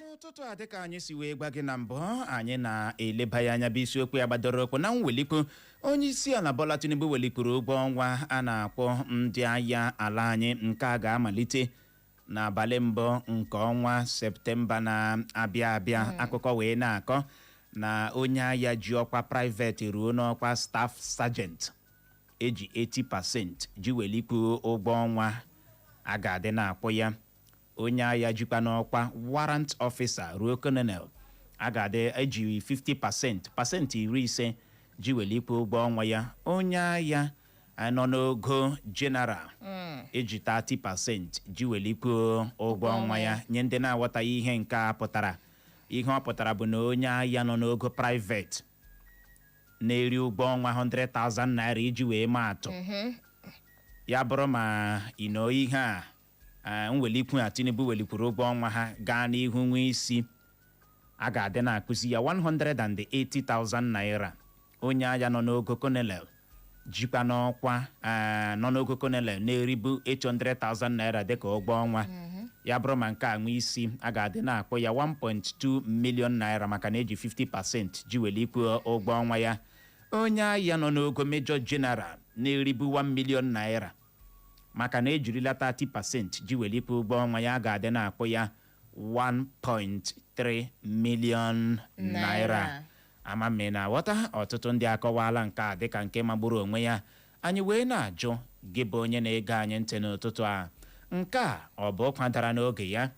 n'ụtụtụ a dịka anyị si wee gwa gị na mbụ anyị na-eleba ya anya bụ isiokwu ya gbadoro okwu na Mwelikwu onyeisiala Bola Tinubu welikwuru ụgwọ ọnwa a na-akwụ ndị agha ala anyị nke a ga-amalite n'abalị mbụ nke ọnwa Septemba na-abịa abịa. Akụkọ wee na-akọ na onye agha ji ọkwa private ruo n'ọkwa staff sergeant eji 80% ji welikwu ụgwọ ọnwa a ga-adị na-akwụ ya. Onye agha jikwa n'ọkwa warrant officer ruo colonel a ga-adị eji 50% pasentị 50 ji welikwu ụgwọ ọnwa ya. Onye agha nọ n'ogo general eji 30% ji welikwu ụgwọ ọnwa ya. Nye ndị na-aghọtaghị ihe nke a pụtara, ihe ọ pụtara bụ na onye agha nọ n'ogo private na-eri ụgwọ ọnwa 100,000 naira iji wee maa atụ. Ya bụrụ ma ịnọ ihe a Mwelikwu na Tinubu welikwuru ụgwọ ọnwa ha gaa n'ihu nwee isi, a ga-adị na-akụzi ya 180,000 naira. Onye agha nọ n'ogo colonel jikwa n'ọkwa nọ n'ogo colonel na-eribu 800,000 naira dịka ụgwọ ọnwa. Ya bụrụ ma nke a nwee isi, a ga-adị na-akpọ ya 1.2 million naira maka na eji 50% ji welikwu ụgwọ ọnwa ya. Onye agha nọ n'ogo major general na-eribu 1 million naira maka na ejirila 30% ji welikwu ụgwọ ọnwa ya, ga-adị na-akpọ ya 1.3 million naira. Amame na ghọta ọtụtụ ndị akọwala nke a dịka nke magburu onwe ya. Anyị wee na-ajụ gị bụ onye na-ege anyị ntị n'ụtụtụ a, nke a ọ bụ ọkwa dara n'oge ya?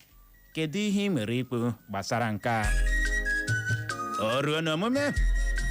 Kedu ihe ị nwere ikwu gbasara nke a? O ruo n'omume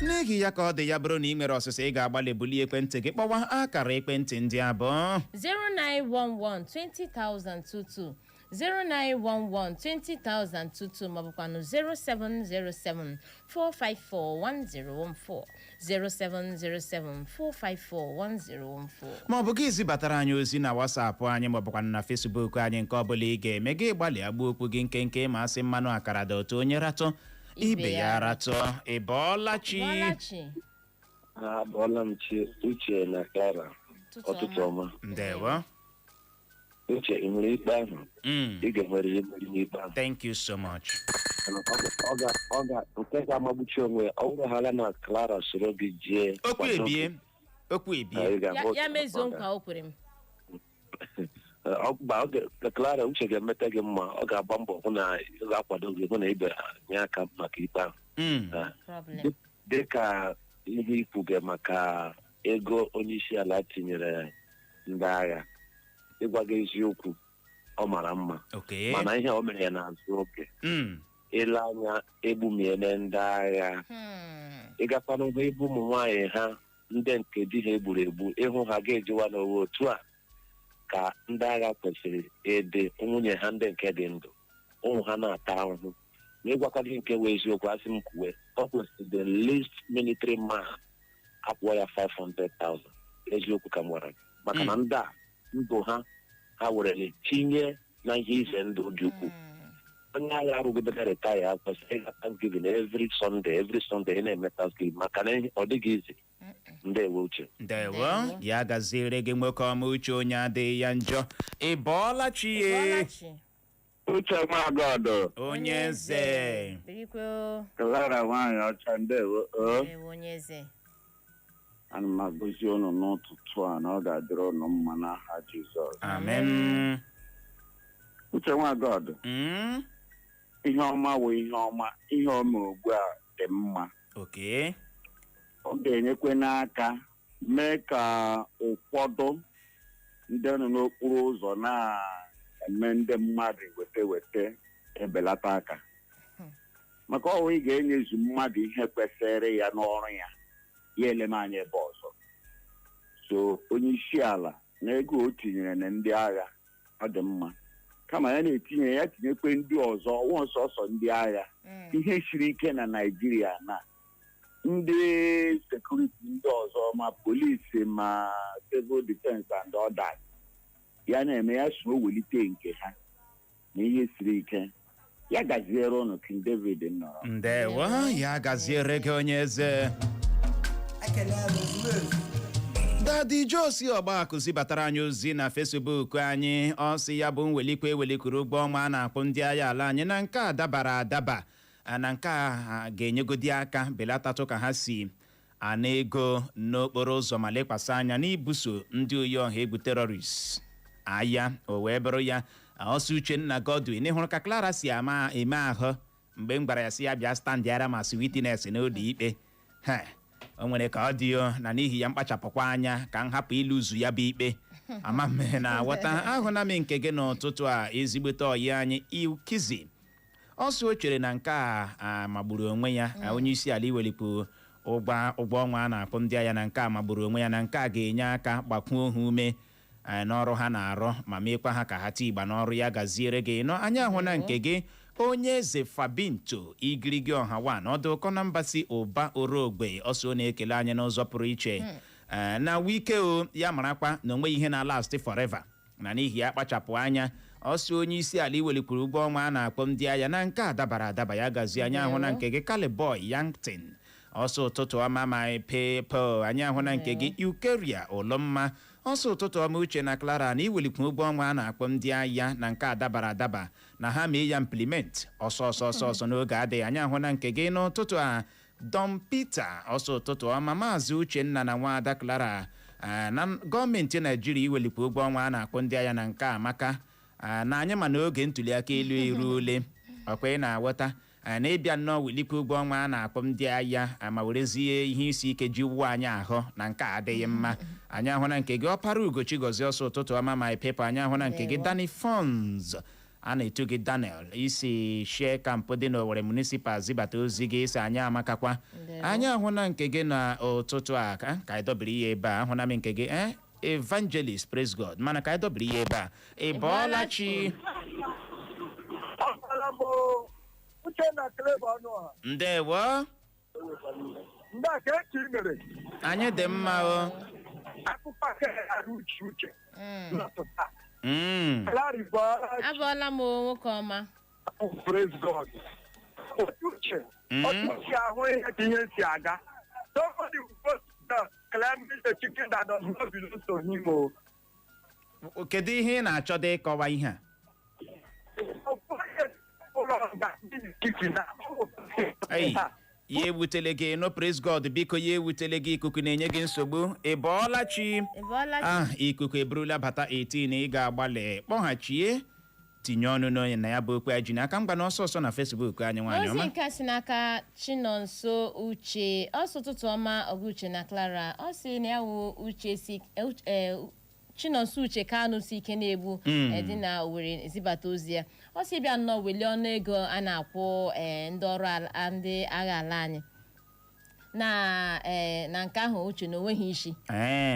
n'ihi ya ka ọ dị ya bụrụ na ị nwere ọsịsa, ị ga-agbalị bulie ekwentị gị kpọwa akara ekwentị ndị abụọ 0911-20,022 0911-20,022 maọbụkwanụ 0707-454-1014 0707-454-1014 maọbụ gị zibatara anyị ozi na WhatsApp anyị maọbụkwanụ na Facebook anyị. Nke ọ bụla ị ga-eme, gị gbalịa gbuo okwu gị nkenke ma asị mmanụ akara dị otu onye ratụ ibe ya ratụ. Ị bọọla chi? Abọọla m chi. Uche na Kara, ụtụtụ ọma. Ndewo. Uche, ị nwere ikpe ahụ? Ị ga-enwere imeri n'ikpe ahụ. Thank you so much. Nke ga-amagbuchi onwe ọ bụrụhala na Clara soro gị jee okwu ebie ya mezuo nkwa o kwere m. Clara, Uche ga-emeta gị mma. Ọ ga-agba mbọ hụ na ọ ga-akwado gị, hụ na ibe nye aka maka ikpe ahụ. Dịka ihe ikwuge maka ego onyeisiala tinyere ndị agha, ịgwa gị eziokwu, ọ mara mma, mana ihe o mere ya n'azụ oge. Ile anya egbumiele ndị agha, ịgakwa n'ụlọ ebe ụmụ nwaanyị ha ndị nke di ha egburu egbu, ịhụ ha ga-ejiwa n'owe otu a ka ndị agha kwesịrị ede nwunye ha ndị nke dị ndụ, ụmụ ha na-ata ahụhụ. Na ịgwakwa gị nke wee eziokwu, asị m kwuwe, ọ kwesịrị the least military man akwụọ ya 500,000. Eziokwu ka m gwara gị, maka na ndị a ndụ ha were tinye na ihe ize ndụ dị ukwuu. Onye agha arụgidere retaya kwesịrị ịga Thanksgiving every Sunday na-eme Thanksgiving maka na ọ dịghị izi. Ndewo Uche. Ndewo, ya gaziere gị nwoke ọma Uche, onye adịghị ya njọ. Ị bọọla chi ye? Uche Magọdụ, onye eze. Clara nwaanyị ọcha, ndewo. Onye eze. Ana m agọzi unu n'ụtụtụ a na ọ ga-adịrị unu mma n'aha Jizọs. Amen. Uche Magọdụ, ihe ọma wụ ihe ọma, ihe ọma ugbu a dị mma. Ọ ga-enyekwe n'aka mee ka ụfọdụ ndị nọ n'okporo ụzọ na-eme ndị mmadụ weta ebelata aka, maka ọwụ ị ga-enyezu mmadụ ihe kwesịrị ya n'ọrụ ya eleme anya ebe ọzọ. So onye isi ala na ego o tinyere na ndị agha ọ dị mma, kama ya na-etinye ya tinyekwe ndị ọzọ, ọwụ sọsọ ndị agha. Ihe siri ike na Naịjirịa na ndị sekuriti ndị ọzọ, ma polisi ma civil defense and others, ya na-eme ya so welite nke ha na ihe siri ike. Ya gaziere ụnụ King David nọrọ. Ndewo, ya gaziere gị onye eze. Dadi Josi Ọgbakụ zibatara anyị ozi na Facebook anyị. Ọ sị ya bụ Mwelikwu welikwuru ụgbọ ọnwa a na-akpụ ndị agha ala anyị na nke a dabara adaba na nke a ga-enyegodi aka belatatụ ka ha si ana ego n'okporo ụzọ ma lekwasị anya n'ibuso ndị oyi ọha egwu terọrist agha. O wee bụrụ ya ọsọ Uchenna Godwin hụrụ ka Clara si eme ahụ mgbe m gwara ya si ya bịa standịara ma si witness n'ụlọ ikpe. O nwere ka ọ dị na n'ihi ya mkpachapụkwa anya ka m hapụ ịlụzu ya bụ ikpe. Ama m na ghọta ahụna m nke gị n'ụtụtụ a ezigbote ọyị anyị Ikizi. Ọsọ o chere na nke a magburu onwe ya onyeisiala iwelikwu ụgwọ ọnwa a na-akpụ ndị agha na nke a magburu onwe ya na nke a ga-enye aka gbakwuo ha ume n'ọrụ ha na-arụ ma meekwa ha ka ha tii igba n'ọrụ ya gaziere gị nọ. Anyị ahụ na nke gị onye eze Fabinto igirigi ọhawa n'ọdụ ụkọ na mba si ụba orogbe. Ọsọ na-ekele anyị n'ụzọ pụrụ iche na wike ya marakwa na onwe ihe na last forever na n'ihi ya kpachapụ anya. Ọsọ onye isi ala iwelikwuru ụgbọ ọnwa a na-akpọ ndị agha na nke a dabara adaba ya gazie. Anyị ahụ na nke gị Caliboy Yankton. Ọsọ ụtụtụ ọma my people. Anyị ahụ na nke gị Ukeria Olomma. Ọsọ ụtụtụ ọma Uche na Clara na iwelikwu ụgbọ ọnwa a na-akpọ ndị agha na nke a dabara adaba na ha mee ya implement ọsọ n'oge adịghị. Anyị ahụ na nke gị n'ụtụtụ a Don Peter. Ọsọ ụtụtụ ọma Maazị Uchenna na Nwaada Clara na gọọmenti Naijiria iwelikwu ụgbọ ọnwa a na-akpọ ndị agha na nke amaka na anyị ma n'oge ntuliaka elu eruole ọkwa ị na-aghọta na ịbịa nnọọ welikwu ụgbọ ọnwa a na-akpọ ndị agha ma werezie ihe isi ike ji wuo anyị ahụ na nke adịghị mma. Anyị ahụ na nke gị ọpara Ugochi Gozie. Ọsọ ụtụtụ ọma my people. Anyị ahụ na nke gị Danny Funds a na-etu gị Daniel isi share camp dị n'Owerri municipal zibata ozi gị isi anyị amakakwa. Anyị ahụ na nke gị na ụtụtụ a ka anyị dobiri ya ebe a. Ahụ na m nke gị Evangelist praise God mana ka anyị dobiri ya ebe a. Ị bọọla chi. Ndewo. Anyị dị mma o. Abọọla m nwoke ọma. Praise God. Uche ahụ ihe ka ihe si aga. Somebody will claim the chicken that does not belong to him. Kedu ihe ị na-achọ dị ịkọwa ihe a? Ya ewutele gị no praise God biko ya ewutele gị ikuku na-enye gị nsogbu. Ị bọọla chi. Ikuku eburula bata 18 ị ga-agbalị kpọghachie tinye ọnụ n'onye na ya bụ okwu ji n'aka mgba na ọsọ na Facebook anyị nwaanyị ọma. Ozi nke si n'aka Chinonso Uche. Ọsọ ụtụtụ ọma Oguche na Clara. Ọ sị na ya wụ Uche si Chinonso Uche Kanu si ike na-egbu dị na Owerri zibata ozi ya. Ọ sị bịa nnọọ welie ọnụ ego a na-akwụ ndị ọrụ ndị agha ala anyị na nke ahụ Uche na onweghị isi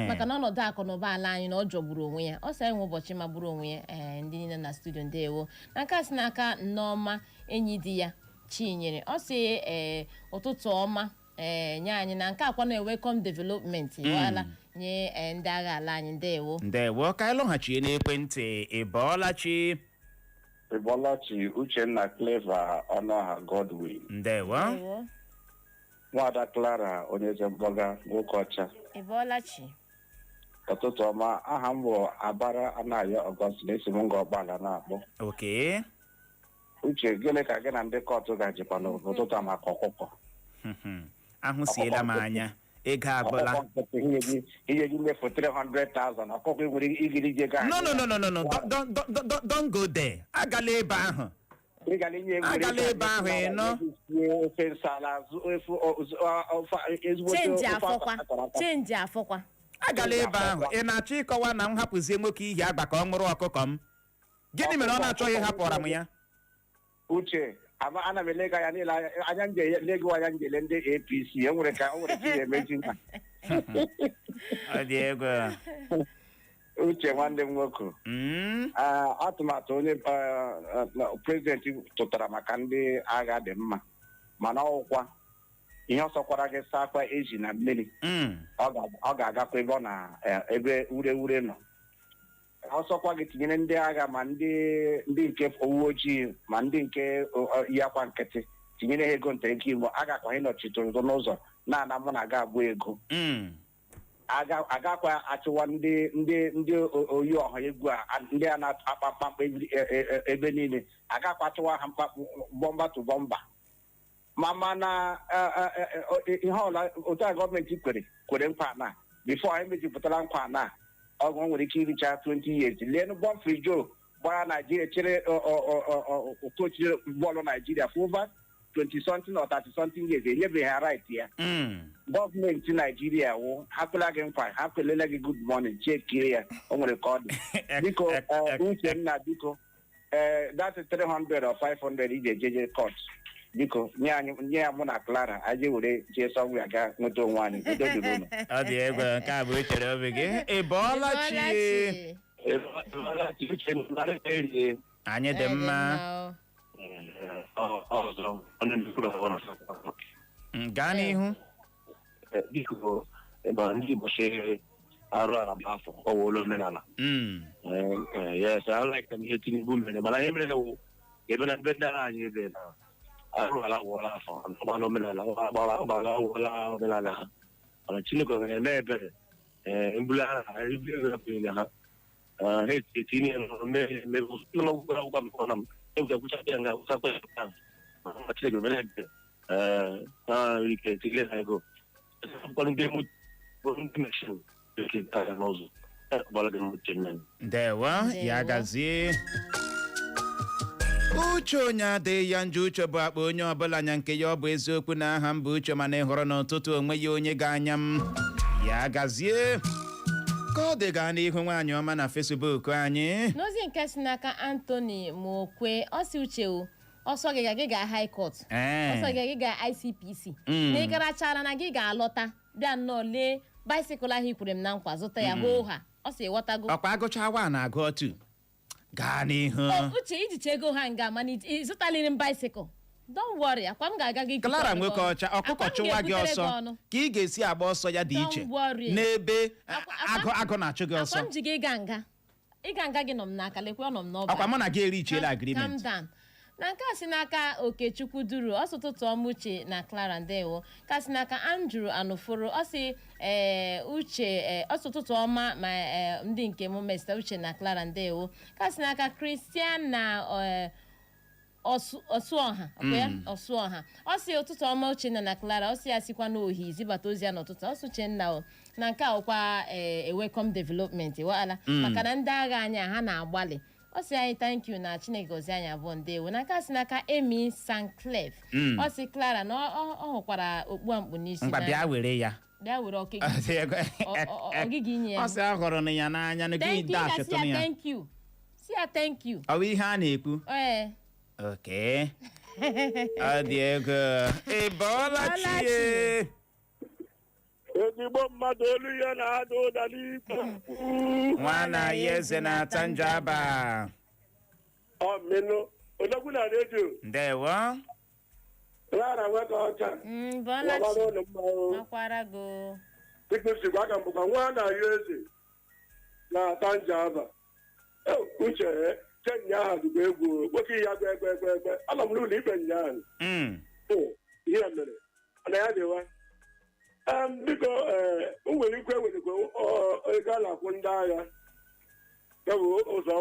maka na ọnọdụ akụ na ụba ala anyị na ọ jọgburu onwe ya. Ọ sị anyị nwe ụbọchị magburu onwe ya ndị niile na studio ndewo. Na nke a si n'aka Nneọma enyi di ya Chinyere. Ọ sị ụtụtụ ọma nye anyị na nke akwa na welcome development wala nye ndị agha ala anyị ndewo. Ka anyị lọghachie n'ekwentị. Ị bọọla chi. Ebolachi Uchenna Clever Ọnụọha Godwin. Ndewo. Nwaada Clara onye eze mkpọga nwoke ọcha. Ebolachi. Ụtụtụ ọma. Aha m bụ Abara Anayo Augustine esi m nga ọgbala na-akpọ. Okay. Uche gịnị ka gị na ndị kọtụ gajikwa n'ụtụtụ a maka ọkụkọ? Ahụsiela m anya ego agụla. Ihe gị mefu 300,000 ọkụkọ nwere igiri je gaa. No. Don't go there. Agala ebe ahụ. Agala ebe ahụ ịnọ. Change afọkwa. Agala ebe ahụ. Ị na-achọ ịkọwa na m hapụzie nwoke ihe agba ka ọ ṅụrụ ọkụkọ m? Gịnị mere ọ na-achọghị ịhapụra m ya? Uche ana m elega ya niile anya njelego anya njele ndị APC enwere ka ihe emeji nna. Ọ dị ego. Uche nwanne m nwoke. Atụmatụ onye prezidenti tụtara maka ndị agha dị mma mana ọkwa ihe ọsọkwara gị sakwa eji na mmiri ọ ga-agakwa ebe ọ na ebe ure nọ. Ọsọkwa gị tinyere ndị agha ma ndị nke uwe ojii ma ndị nke yi akwa nkịtị tinyere ha ego nta ego Igbo agakwa ịnọchite ụzọ n'ụzọ na-ana mụ na aga abụ ego agakwa achịwa ndị oyi ọha egwu a ndị a na-akpa mkpakpọ ebe niile agakwa achịwa ha mkpakpọ bọmba to bọmba mana ihe ọla otu a gọọmenti kwere nkwa na bifo anyị mejupụtara nkwa na ọgụ nwere ike iricha 20 years lee bọm frijo gbara Naijiria chere okochiri bọọlụ Naijiria for over 20 something or 30 something years enyebeghị ha right ya gọọmenti Naijiria wụ ha kwela gị nkwa ha kwelela gị good morning chekiri ya o nwere ka ọ dị biko uche nna biko that's 300 or 500 iji ejeje court biko nye ya mụ na Clara aje were jee sọnwụ ya ga nweta onwe anyị ọ dị egwu nke a bụ echere obi gị ị bọọla chi anyị dị mma gaa n'ihu biko ndị Igbo chere arụ ala bụ afọ ọwụlụ omenala yes I like them ihe Tinubu mere mana ihe mere ebe na ebe ndị anyị ebe na arụ ala wụọla afọ ọgbala omenala ọgbala omenala ha mana Chineke ga-eme ebere mbuli ha ebere ha ha etinye ụlọgwụgwara m egwuchakwa ya nga ụsakwa ya Chineke mere ebere ha ike tile ha ego ndị meshin n'ụzọ ndewa ya gazie uche onye adịghị ya njọ uche bụ akpa onye ọbụla anya nke ya ọ bụ eziokwu na aha m bụ uche mana ị hụrụ n'ụtụtụ onwe ya onye ga-anya m ya gazie ka ọ dị gaa n'ihu nwaanyị ọma na Facebook anyị n'ozi nke si n'aka Anthony Mokwe ọ si uche ọsọ gị ga High Court ọsọ gị ga ICPC na ị garachara na gị ga-alọta bịa nnọọ lee baisikụl ahụ ikwere m na nkwa zụta ya hoo ha ọ si ghọtago ọkwa agụcha wa na agụ otu gaa n'ihu uche ijicha ego ha nga mana ịzụtaliri m baisikụl don't worry akwa m ga-aga gị Clara nwoke ọcha ọkụkọ chụwa gị ọsọ ka ị ga-esi agba ọsọ ya dị iche n'ebe agụ na-achụ gị ọsọ akwa m ji gị ịga nga gị nọ m n'aka lekwe nọ m n'ọba ọkwa mụ na gị erichiela agreement na nke a si n'aka Okechukwu duru ọsụtụtụ ọmụuche na Clara ndewo ka si n'aka Andrew Anụforo ọ si uche ọsụtụtụ ọma ma ndị nke m mesta uche na Clara ndewo ka si n'aka Christian na Ọsụọha Ọsụọha ọ si ụtụtụ ọma uche na Clara ọ si ya sikwa n'ohi zibata ozi ya n'ụtụtụ ọsụche nna na nke a ọkwa welcome development wala maka na ndị agha anya ha na-agbalị ọ sị anyị thank you na Chineke gozie anyị abụọ ndewo n'aka si n'aka Amy Sancleve ọ sị Clara na ọ hụkwara okpu mkpu n'isi mgba bịa were ya bịa were ọgịgị inye ya ọ sị ahụrụ na ya n'anya na gị dash tụrụ ya si ya thank you ọ bụ ihe a na-ekwu okay ọ dị ego ị bọọla chi ezigbo mmadụ olu ya na-ada ụda n'ikwu nwana ya eze na-ata njaba ọmịnụ odogwu na redio ndewo Clara nweka ọcha tikpusikwa aka mbụkwa nwana ya eze na-ata njaba uche chenya aha dụgba egwu nwoke ya gwa egbe ana m n'ụlọ ikpe nyaahụ ihe mere ana ya dịwa biko Mwelikwu ewerekwa ego a na-akwụ ndị agha ya bụ ụzọ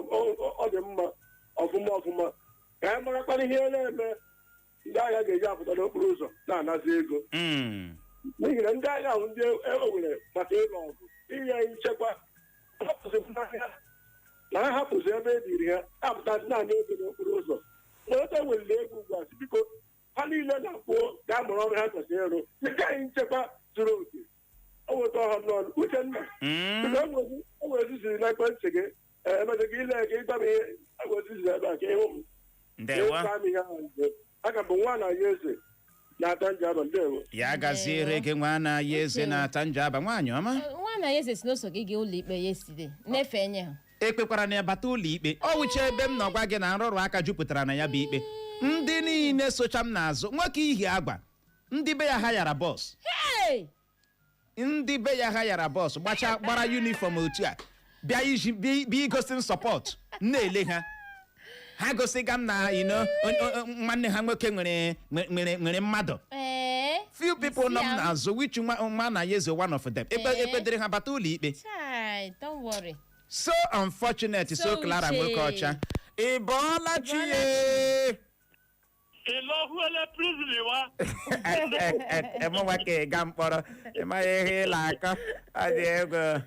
ọ dị mma ọfụma ka anyị marakwana ihe na-eme ndị agha ga-eji apụta n'okporo ụzọ na-anazi ego n'ihi na ndị agha ahụ ndị ewere maka ịlụ ọgụ inye nchekwa na ha hapụzi ebe e biri ha apụtazi naanị ego n'okporo ụzọ na ote weliri ego ugbu a biko ha niile na-akwụ ga-amụrụ ọrụ ha kwesịrị ịrụ dịka anyị nchekwa zuru oke o nweta ọha n'ọnụ Uchenna o nwere ziziri na ekwentị gị emete gị ile ka ịgba m ihe egweziziri ebe a ka ịhụ m aka bụ nwa na ya eze na-ata njaba ndewo ya gaziere gị nwa na ya eze na-ata njaba nwaanyị ọma nwa na ya eze si n'oso gị gaa ụlọ ikpe ya eside nefe enye ha ekpekwara na bata ụlọ ikpe ọ wụcha ebe m nọ gwa gị na nrụrụ aka jupụtara na ya bụ ikpe ndị niile socha m n'azụ nwoke ihi agwa ndị be ya ha yara bọs ndị be ya ha yara bọs gbara yunifọm otu a bịa igosi m sọpọt na-ele ha gosiga m na nwanne ha nwoke nwere mmadụ few people nọ m n'azụ which nwa na ya one of them ekpedere ha bata ụlọ ikpe. Don't worry. So unfortunate. So Clara nwoke ọcha ị bọọla chi ye. Ilohuele prison wa. Emewa ka ị ga mkpọrọ ịmaghị ihe ịla akọ ọ dị egwu.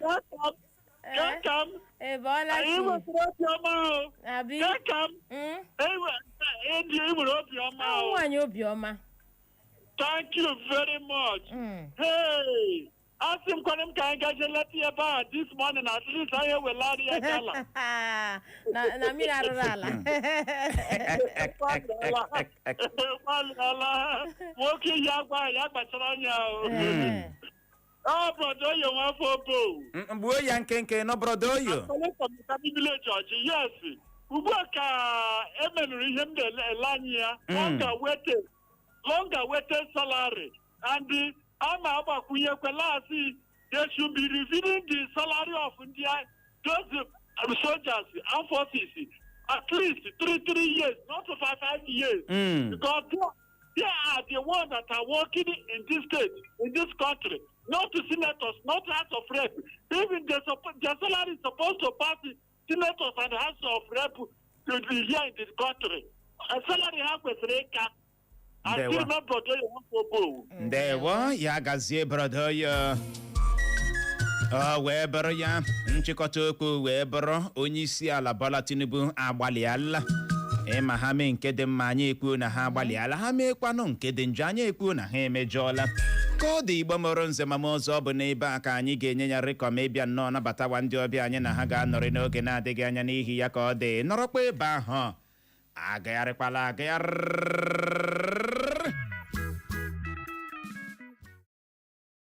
Kakam. Bọọla chi. Anyị nwere obiọma o. Abi. Kakam. Eji nwere obiọma o. Nwaanyị obiọma. Thank you very much. Hey. Asị m kwana m ka anyị gaje leta ya ebe a this morning at least anyị ewelari ya gala. Na mmiri arụrụ ala. Gbalịala. Nwoke yi agwa ya gbachara anya o. Ọ brọda Oyo nwafọ Obo. Mgbuo ya nkenke nọ brọda Oyo. Village Ọjị, yes. Ugbu a ka emenụrụ ihe m na-ele anya ya. Long awaited salary and the they should be reviewing the salary of those soldiers and forces at least 3 years, not 5 years. Because they are the ones that are working in this state, in this country, not to senators, not House of Rep. Even their salary is supposed to pass the senators and House of Rep to be here in this country. A salary has Ndewo ya gazie brother Oyo. Wee bụrụ ya nchịkọta okwu wee bụrụ onyeisiala Bola Tinubu agbalịala ịma ha mee nke dị mma anyị ekwuo na ha agbalịala ha meekwanụ nke dị njọ anyị ekwuo na ha emejọọla ka ọ dị Igbo mụrụ nze ma ọzọ bụ n'ebe a ka anyị ga-enye ya rịkọm ịbịa nnọọ nabatawa ndị ọbịa anyị na ha ga-anọrị n'oge na-adịghị anya n'ihi ya ka ọ dị nọrọkwa ebe ahụ agagharịkwala agagharị